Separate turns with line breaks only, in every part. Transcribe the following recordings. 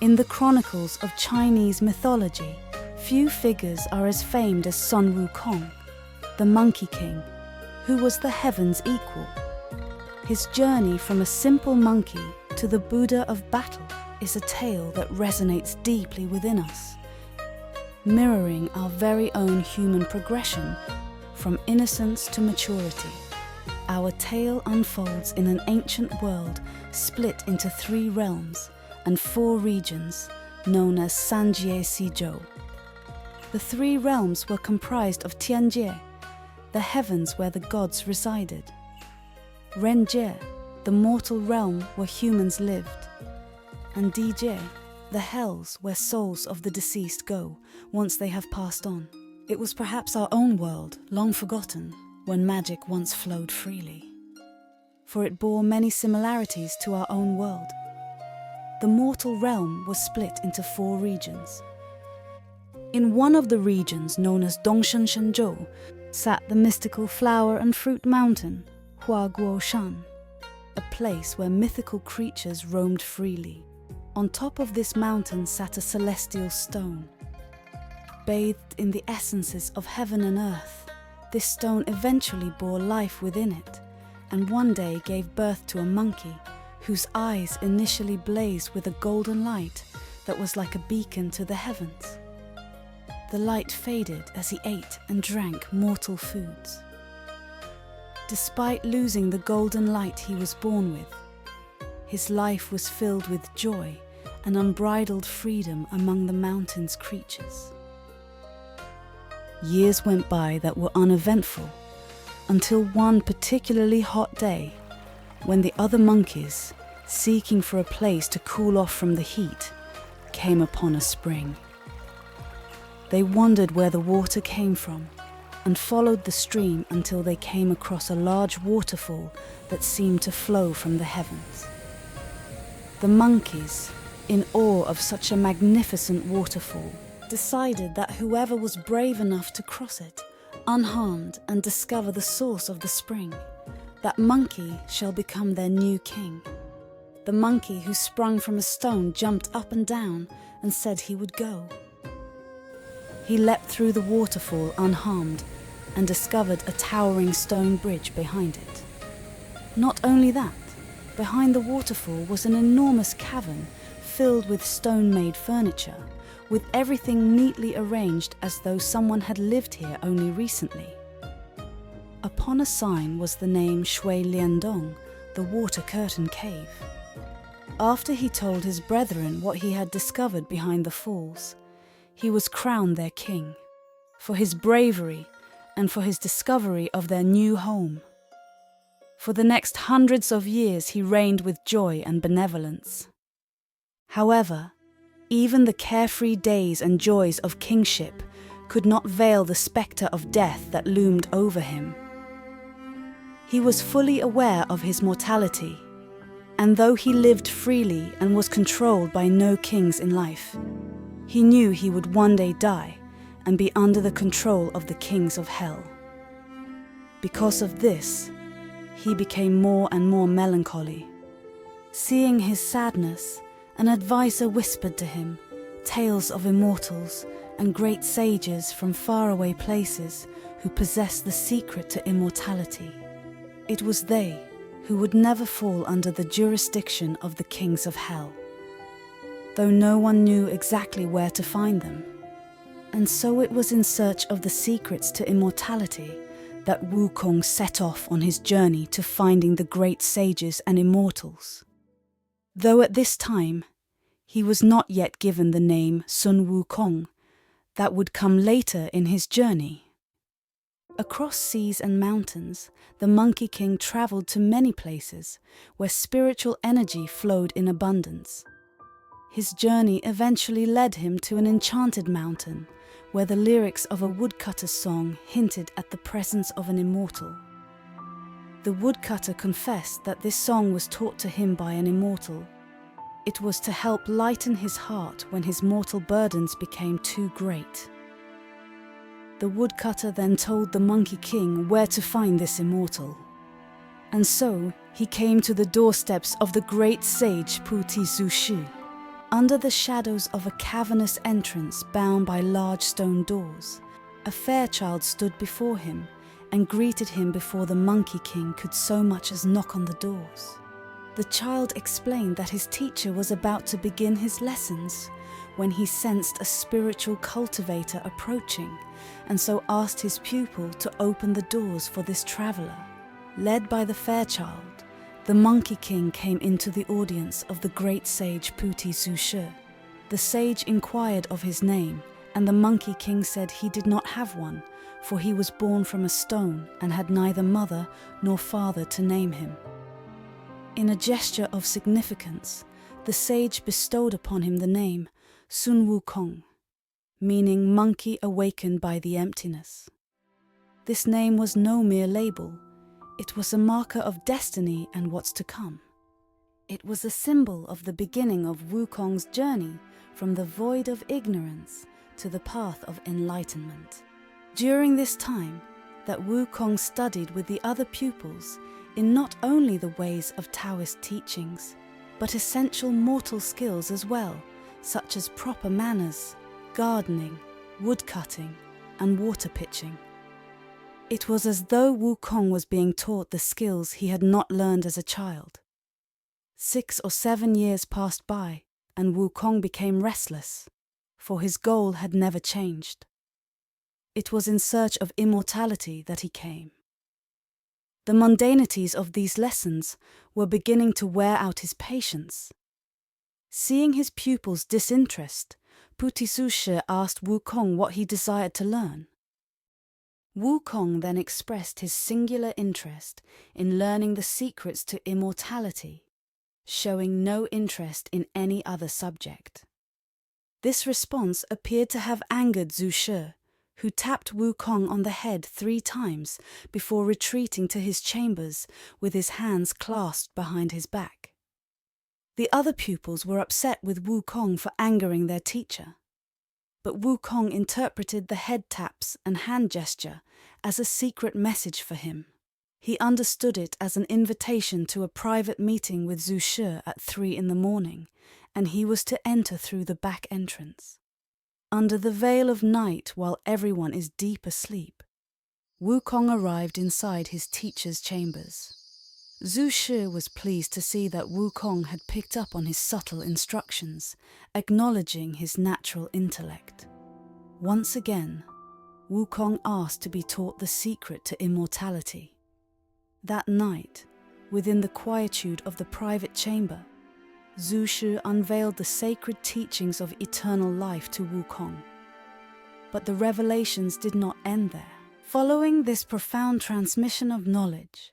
In the chronicles of Chinese mythology, few figures are as famed as Sun Wukong, the Monkey King, who was the heavens' equal. His journey from a simple monkey to the Buddha of battle is a tale that resonates deeply within us, mirroring our very own human progression from innocence to maturity. Our tale unfolds in an ancient world split into 3 realms and 4 regions known as Sanjie Sizhou. The 3 realms were comprised of Tianjie, the heavens where the gods resided; Renjie, the mortal realm where humans lived; and Dijie, the hells where souls of the deceased go once they have passed on. It was perhaps our own world, long forgotten, when magic once flowed freely, for it bore many similarities to our own world. The mortal realm was split into 4 regions. In one of the regions, known as Dongshenshenzhou, sat the mystical flower and fruit mountain, Huaguoshan, a place where mythical creatures roamed freely. On top of this mountain sat a celestial stone. Bathed in the essences of heaven and earth, this stone eventually bore life within it, and one day gave birth to a monkey whose eyes initially blazed with a golden light that was like a beacon to the heavens. The light faded as he ate and drank mortal foods. Despite losing the golden light he was born with, his life was filled with joy and unbridled freedom among the mountain's creatures. Years went by that were uneventful, until one particularly hot day, when the other monkeys, seeking for a place to cool off from the heat, came upon a spring. They wondered where the water came from, and followed the stream until they came across a large waterfall that seemed to flow from the heavens. The monkeys, in awe of such a magnificent waterfall, decided that whoever was brave enough to cross it, unharmed, and discover the source of the spring, that monkey shall become their new king. The monkey who sprung from a stone jumped up and down and said he would go. He leapt through the waterfall unharmed and discovered a towering stone bridge behind it. Not only that, behind the waterfall was an enormous cavern filled with stone-made furniture, with everything neatly arranged as though someone had lived here only recently. Upon a sign was the name Shui Liandong, the water curtain cave. After he told his brethren what he had discovered behind the falls, he was crowned their king, for his bravery and for his discovery of their new home. For the next hundreds of years he reigned with joy and benevolence. However, even the carefree days and joys of kingship could not veil the spectre of death that loomed over him. He was fully aware of his mortality, and though he lived freely and was controlled by no kings in life, he knew he would one day die and be under the control of the kings of hell. Because of this, he became more and more melancholy. Seeing his sadness, an advisor whispered to him tales of immortals and great sages from faraway places who possessed the secret to immortality. It was they who would never fall under the jurisdiction of the kings of hell, though no one knew exactly where to find them. And so it was in search of the secrets to immortality that Wukong set off on his journey to finding the great sages and immortals. Though at this time, he was not yet given the name Sun Wukong, that would come later in his journey. Across seas and mountains, the Monkey King traveled to many places where spiritual energy flowed in abundance. His journey eventually led him to an enchanted mountain, where the lyrics of a woodcutter's song hinted at the presence of an immortal. The woodcutter confessed that this song was taught to him by an immortal. It was to help lighten his heart when his mortal burdens became too great. The woodcutter then told the Monkey King where to find this immortal. And so he came to the doorsteps of the great sage Puti Zushi. Under the shadows of a cavernous entrance bound by large stone doors, a fair child stood before him and greeted him before the Monkey King could so much as knock on the doors. The child explained that his teacher was about to begin his lessons when he sensed a spiritual cultivator approaching, and so asked his pupil to open the doors for this traveler. Led by the fair child, the Monkey King came into the audience of the great sage Puti Zushi. The sage inquired of his name, and the Monkey King said he did not have one, for he was born from a stone and had neither mother nor father to name him. In a gesture of significance, the sage bestowed upon him the name Sun Wukong, meaning monkey awakened by the emptiness. This name was no mere label. It was a marker of destiny and what's to come. It was a symbol of the beginning of Wukong's journey from the void of ignorance to the path of enlightenment. During this time that Wukong studied with the other pupils in not only the ways of Taoist teachings, but essential mortal skills as well, such as proper manners, gardening, woodcutting, and water pitching. It was as though Wukong was being taught the skills he had not learned as a child. 6 or 7 years passed by, and Wukong became restless, for his goal had never changed. It was in search of immortality that he came. The mundanities of these lessons were beginning to wear out his patience. Seeing his pupil's disinterest, Puti Zushi asked Wukong what he desired to learn. Wukong then expressed his singular interest in learning the secrets to immortality, showing no interest in any other subject. This response appeared to have angered Zushi, who tapped Wukong on the head 3 times before retreating to his chambers with his hands clasped behind his back. The other pupils were upset with Wukong for angering their teacher, but Wukong interpreted the head taps and hand gesture as a secret message for him. He understood it as an invitation to a private meeting with Zushi at 3 in the morning, and he was to enter through the back entrance. Under the veil of night, while everyone is deep asleep, Wukong arrived inside his teacher's chambers. Zushi was pleased to see that Wukong had picked up on his subtle instructions, acknowledging his natural intellect. Once again, Wukong asked to be taught the secret to immortality. That night, within the quietude of the private chamber, Zushi unveiled the sacred teachings of eternal life to Wukong. But the revelations did not end there. Following this profound transmission of knowledge,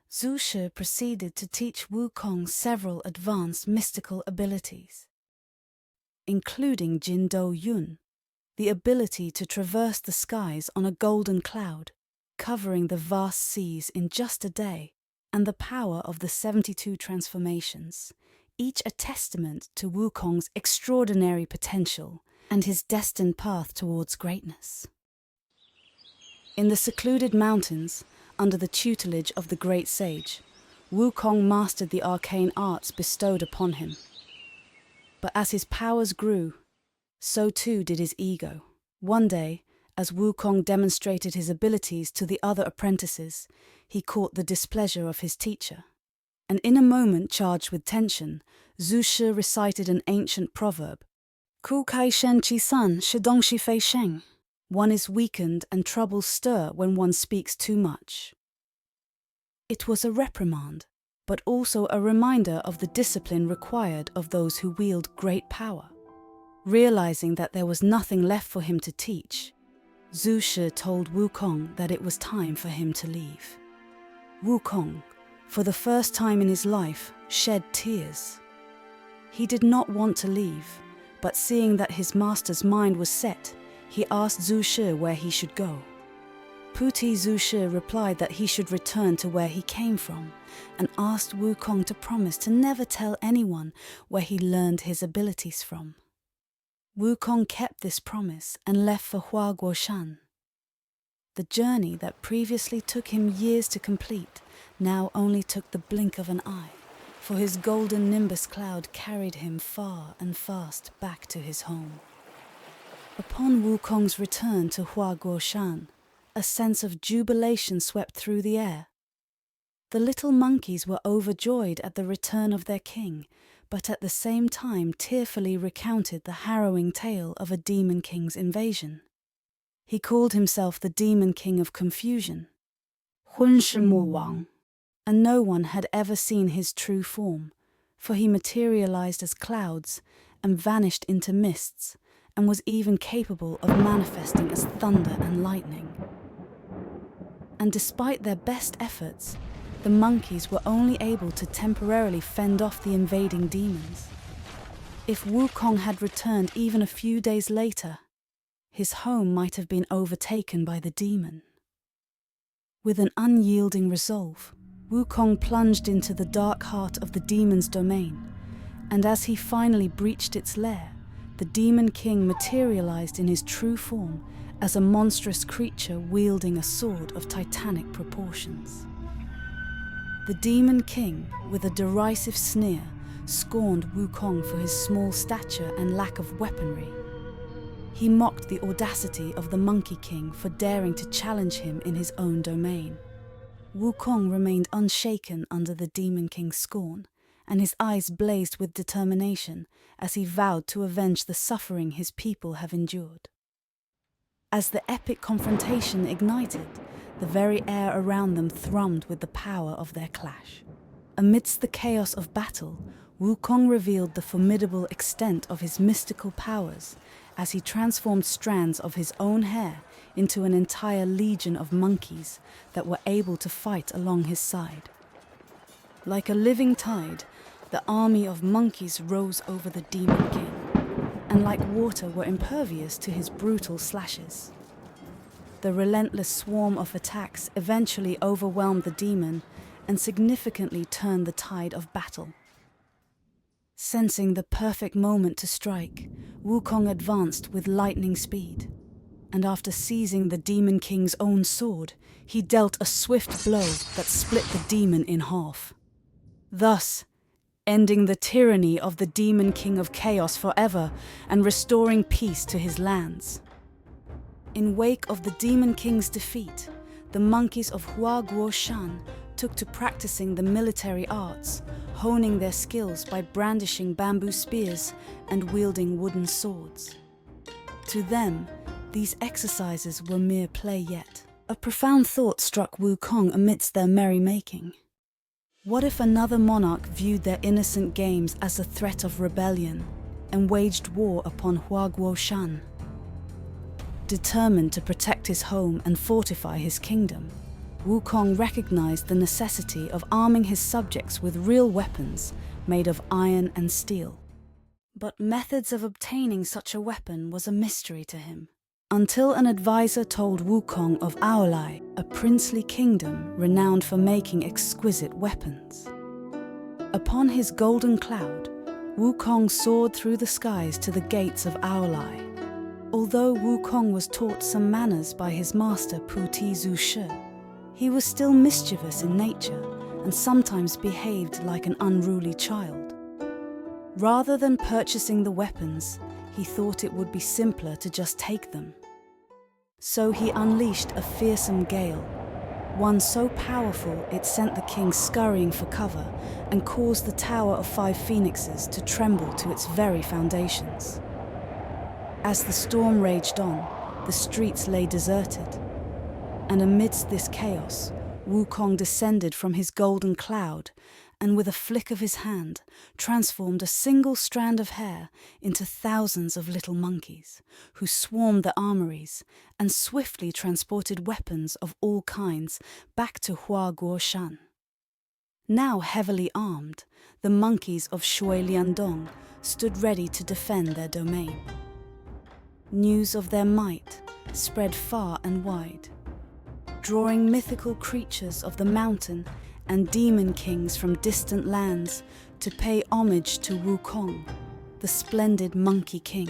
Zushi proceeded to teach Wukong several advanced mystical abilities, including Jin Do Yun, the ability to traverse the skies on a golden cloud, covering the vast seas in just a day, and the power of the 72 transformations, each a testament to Wukong's extraordinary potential and his destined path towards greatness. In the secluded mountains, under the tutelage of the great sage, Wukong mastered the arcane arts bestowed upon him. But as his powers grew, so too did his ego. One day, as Wukong demonstrated his abilities to the other apprentices, he caught the displeasure of his teacher. And in a moment charged with tension, Zushi recited an ancient proverb, Ku kai shen qi san, shidong shi fei sheng. One is weakened and troubles stir when one speaks too much. It was a reprimand, but also a reminder of the discipline required of those who wield great power. Realizing that there was nothing left for him to teach, Zushi told Wukong that it was time for him to leave. Wukong, for the first time in his life, shed tears. He did not want to leave, but seeing that his master's mind was set, he asked Zushi where he should go. Puti Zushi replied that he should return to where he came from, and asked Wukong to promise to never tell anyone where he learned his abilities from. Wukong kept this promise and left for Huaguoshan. The journey that previously took him years to complete now only took the blink of an eye, for his golden nimbus cloud carried him far and fast back to his home. Upon Wukong's return to Huaguoshan, a sense of jubilation swept through the air. The little monkeys were overjoyed at the return of their king, but at the same time tearfully recounted the harrowing tale of a demon king's invasion. He called himself the Demon King of Confusion, Wang, and no one had ever seen his true form, for he materialized as clouds and vanished into mists, and was even capable of manifesting as thunder and lightning. And despite their best efforts, the monkeys were only able to temporarily fend off the invading demons. If Wukong had returned even a few days later, his home might have been overtaken by the demon. With an unyielding resolve, Wukong plunged into the dark heart of the demon's domain, and as he finally breached its lair, the Demon King materialized in his true form as a monstrous creature wielding a sword of titanic proportions. The Demon King, with a derisive sneer, scorned Wukong for his small stature and lack of weaponry. He mocked the audacity of the Monkey King for daring to challenge him in his own domain. Wukong remained unshaken under the Demon King's scorn, and his eyes blazed with determination as he vowed to avenge the suffering his people have endured. As the epic confrontation ignited, the very air around them thrummed with the power of their clash. Amidst the chaos of battle, Wukong revealed the formidable extent of his mystical powers as he transformed strands of his own hair into an entire legion of monkeys that were able to fight along his side. Like a living tide, the army of monkeys rose over the Demon King, and like water were impervious to his brutal slashes. The relentless swarm of attacks eventually overwhelmed the demon and significantly turned the tide of battle. Sensing the perfect moment to strike, Wukong advanced with lightning speed, and after seizing the Demon King's own sword, he dealt a swift blow that split the demon in half, thus ending the tyranny of the Demon King of Chaos forever and restoring peace to his lands. In wake of the Demon King's defeat, the monkeys of Huaguoshan took to practicing the military arts, honing their skills by brandishing bamboo spears and wielding wooden swords. To them, these exercises were mere play yet. A profound thought struck Wukong amidst their merrymaking. What if another monarch viewed their innocent games as a threat of rebellion and waged war upon Huaguoshan? Determined to protect his home and fortify his kingdom, Wukong recognized the necessity of arming his subjects with real weapons made of iron and steel. But methods of obtaining such a weapon was a mystery to him, until an advisor told Wukong of Aolai, a princely kingdom renowned for making exquisite weapons. Upon his golden cloud, Wukong soared through the skies to the gates of Aolai. Although Wukong was taught some manners by his master Puti Zu-shi, he was still mischievous in nature and sometimes behaved like an unruly child. Rather than purchasing the weapons, he thought it would be simpler to just take them. So he unleashed a fearsome gale, one so powerful it sent the king scurrying for cover and caused the Tower of Five Phoenixes to tremble to its very foundations. As the storm raged on, the streets lay deserted, and amidst this chaos, Wukong descended from his golden cloud and with a flick of his hand transformed a single strand of hair into thousands of little monkeys, who swarmed the armories and swiftly transported weapons of all kinds back to Huaguoshan. Now heavily armed, the monkeys of Shui Liandong stood ready to defend their domain. News of their might spread far and wide, drawing mythical creatures of the mountain and demon kings from distant lands to pay homage to Wukong, the splendid Monkey King.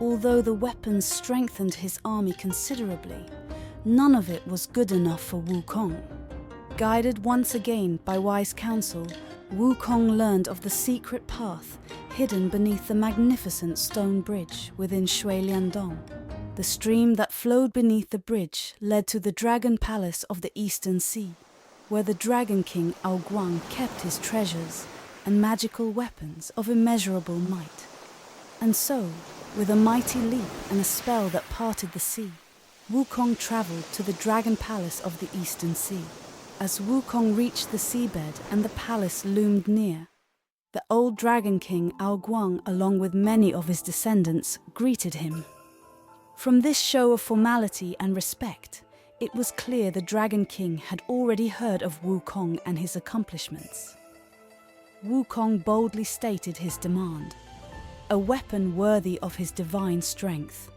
Although the weapons strengthened his army considerably, none of it was good enough for Wukong. Guided once again by wise counsel, Wukong learned of the secret path hidden beneath the magnificent stone bridge within Shuiliandong. The stream that flowed beneath the bridge led to the Dragon Palace of the Eastern Sea, where the Dragon King Aoguang kept his treasures and magical weapons of immeasurable might. And so, with a mighty leap and a spell that parted the sea, Wukong travelled to the Dragon Palace of the Eastern Sea. As Wukong reached the seabed and the palace loomed near, the old Dragon King Aoguang, along with many of his descendants, greeted him. From this show of formality and respect, it was clear the Dragon King had already heard of Wukong and his accomplishments. Wukong boldly stated his demand, a weapon worthy of his divine strength.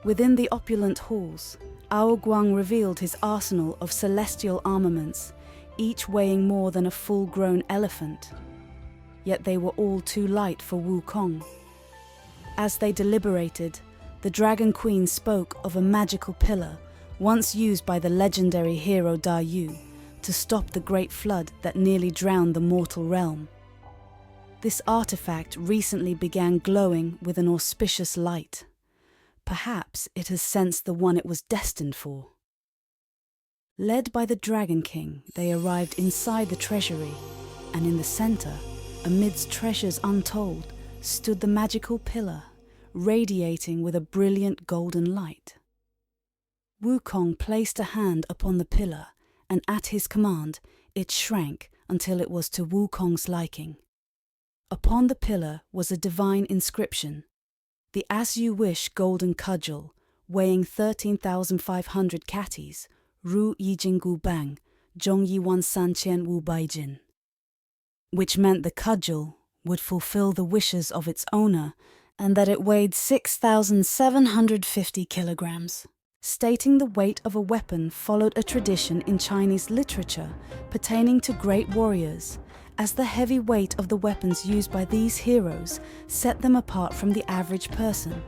Within the opulent halls, Aoguang revealed his arsenal of celestial armaments, each weighing more than a full-grown elephant. Yet they were all too light for Wukong. As they deliberated, the Dragon Queen spoke of a magical pillar once used by the legendary hero Da Yu to stop the great flood that nearly drowned the mortal realm. This artifact recently began glowing with an auspicious light. Perhaps it has sensed the one it was destined for. Led by the Dragon King, they arrived inside the treasury, and in the center, amidst treasures untold, stood the magical pillar, radiating with a brilliant golden light. Wukong placed a hand upon the pillar, and at his command, it shrank until it was to Wukong's liking. Upon the pillar was a divine inscription, the As You Wish golden cudgel, weighing 13,500 catties, Ru Yijing Gu Bang, Zhong Yi Wan San Qian Wu Baijin, which meant the cudgel would fulfill the wishes of its owner and that it weighed 6,750 kilograms. Stating the weight of a weapon followed a tradition in Chinese literature pertaining to great warriors, as the heavy weight of the weapons used by these heroes set them apart from the average person.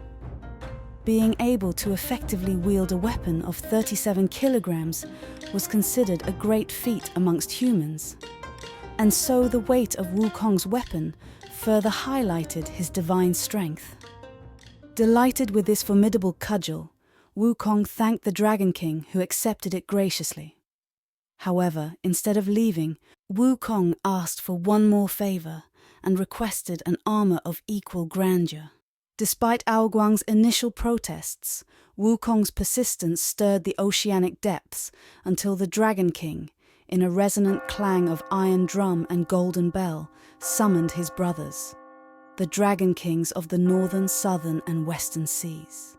Being able to effectively wield a weapon of 37 kilograms was considered a great feat amongst humans. And so the weight of Wukong's weapon further highlighted his divine strength. Delighted with this formidable cudgel, Wukong thanked the Dragon King, who accepted it graciously. However, instead of leaving, Wukong asked for one more favor and requested an armor of equal grandeur. Despite Aoguang's initial protests, Wukong's persistence stirred the oceanic depths until the Dragon King, in a resonant clang of iron drum and golden bell, summoned his brothers, the Dragon Kings of the northern, southern, and western seas.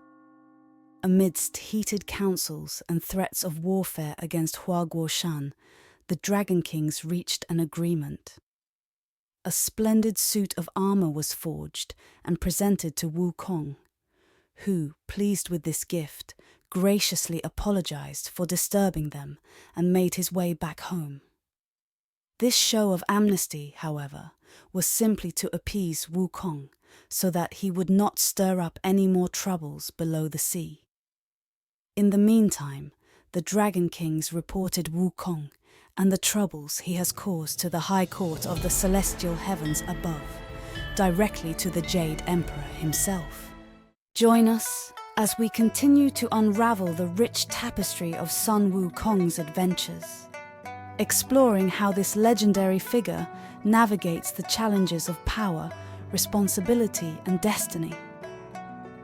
Amidst heated councils and threats of warfare against Hua Guoshan, the Dragon Kings reached an agreement. A splendid suit of armor was forged and presented to Wukong, who, pleased with this gift, graciously apologized for disturbing them and made his way back home. This show of amnesty, however, was simply to appease Wukong so that he would not stir up any more troubles below the sea. In the meantime, the Dragon Kings reported Wukong and the troubles he has caused to the High Court of the Celestial Heavens above, directly to the Jade Emperor himself. Join us as we continue to unravel the rich tapestry of Sun Wukong's adventures, exploring how this legendary figure navigates the challenges of power, responsibility, and destiny.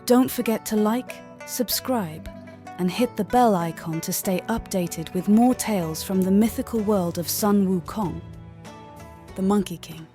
Don't forget to like, subscribe, and hit the bell icon to stay updated with more tales from the mythical world of Sun Wukong, the Monkey King.